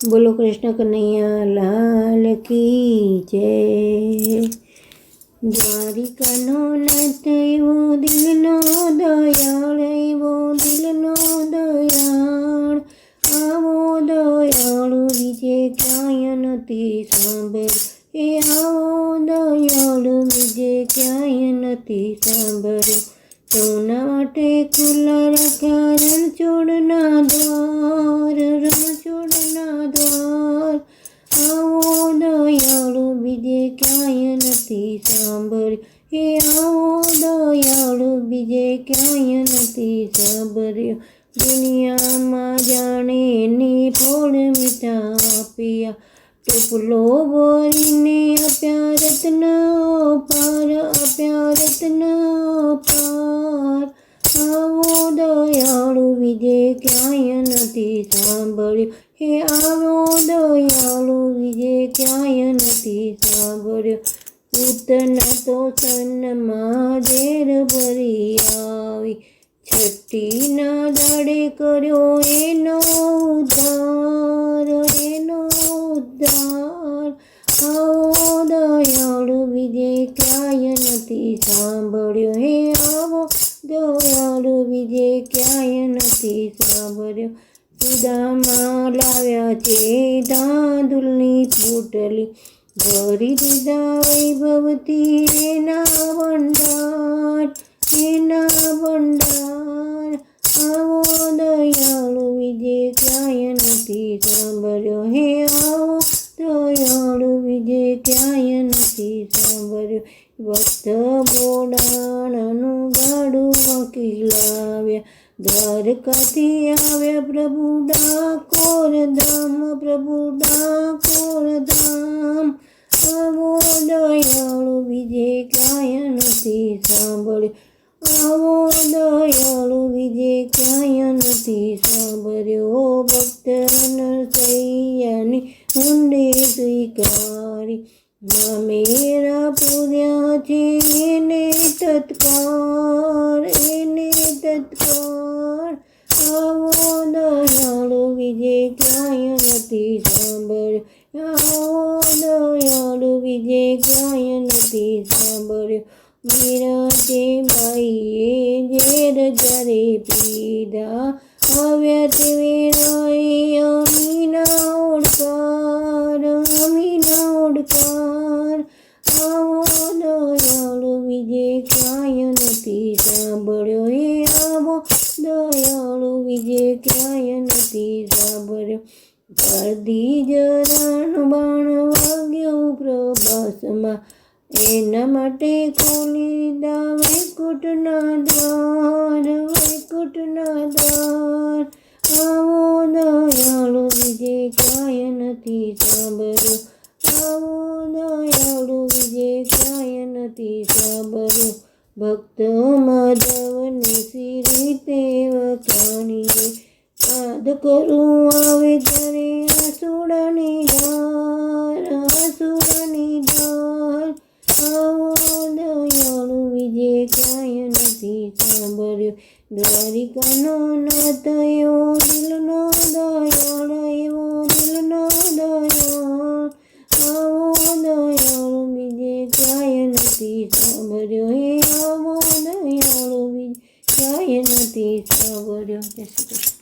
બોલો કૃષ્ણ કનૈયા લાલ કી જય। દ્વારિકાનો નાથ એવો દિલનો દયાળ, એવો દિલનો દયાળ, આવો દયાળુ બીજે ક્યાંય નથી સાંભળ, એ આવો દયાળુ બીજે ક્યાંય નથી સાંભળ્યો। સૌના માટે ખુલ્લા રાખ્યા રણછોડના દ્વાર, રણછોડના દ્વાર, આવો દયાળુ બીજે ક્યાંય નથી સાંભળ્યો, એ આવો દયાળુ બીજે ક્યાંય નથી સાંભળ્યો। દુનિયામાં જાણે એની ફળ મીઠા આપ્યા, ટોપલો ભરીને આપ્યા રત્ન પાર, આપ્યા રત્ન પાર, આવો દયાળુ બીજે ક્યાંય નથી સાંભળ્યો, હે આવો દયાળુ બીજે ક્યાંય નથી સાંભળ્યો। પૂતના તો સનમાં ઝેર ભરી આવી, છઠ્ઠીના દાડે કર્યો એનો ઉદ્ધાર, એનો ઉદ્ધાર, આવો દયાળુ બીજે ક્યાંય નથી સાંભળ્યો, હે આવો દયાળુ બીજે ક્યાંય નથી સાંભળ્યો। સુદામા લાવ્યા છે ધાંધુલની પોટલી, ભરી દીધા વૈભવથી એના ભંડાર, એના ભંડાર, આવો દયાળુ બીજે ક્યાંય નથી સાંભળ્યો, હે આવો દયાળુ બીજે ક્યાંય નથી સાંભળ્યો। ભક્ત બોડાણાનું ગાડું વાંકી લાવ્યા, દ્વારકાથી આવ્યા પ્રભુ ડાકોર ધામ, પ્રભુ ડાકોર ધામ, આવો દયાળુ બીજે ક્યાંય નથી સાંભળ્યો, આવો દયાળુ બીજે ક્યાંય નથી સાંભળ્યો। ભક્ત નરસૈયાની ઊંડે સ્વીકારી, મેરા પૂર્યા છે એને તત્કાર, એને તત્કાર, આવો દયાળુ બીજે ક્યાંય નથી સાંભળ્યો, આવો દયાળુ બીજે ક્યાંય નથી સાંભળ્યો। વિરાજે બાઈએ ઝેર જ્યારે પીધા, આવ્યા તે વેળાએ અમીના ઓડકાર, અમીના ઓડકાર, આવો દયાળુ બીજે ક્યાંય નથી સાંભળ્યો, હે આવો દયાળુ બીજે ક્યાંય નથી સાંભળ્યો। પારધી જરાનું બાણ વાગ્યું પ્રભાસમાં, એના માટે ખોલી દીધા વૈકુંઠના દ્વાર, વૈકુંઠના દ્વાર, આવો દયાળુ બીજે ક્યાંય નથી સાંભળ્યો, આવો દયાળુ બીજે ક્યાંય નથી સાંભળ્યો। ભક્ત માધવને સી રીતે વખાણીએ, યાદ કરું આવે ત્યારે આસુડાની ધાર, આસુડાની ધાર, આવો દયાળુ બીજે ક્યાંય નથી સાંભળ્યો। દ્વારિકાનો નાથ એવો દિલનો દયાળ, એવો દિલનો દયાળ, આવો દયાળુ બીજે ક્યાંય નથી સાંભળ્યો, હે આવો દયાળુ બીજે ક્યાંય નથી સાંભળ્યો। જય શ્રી કૃષ્ણ।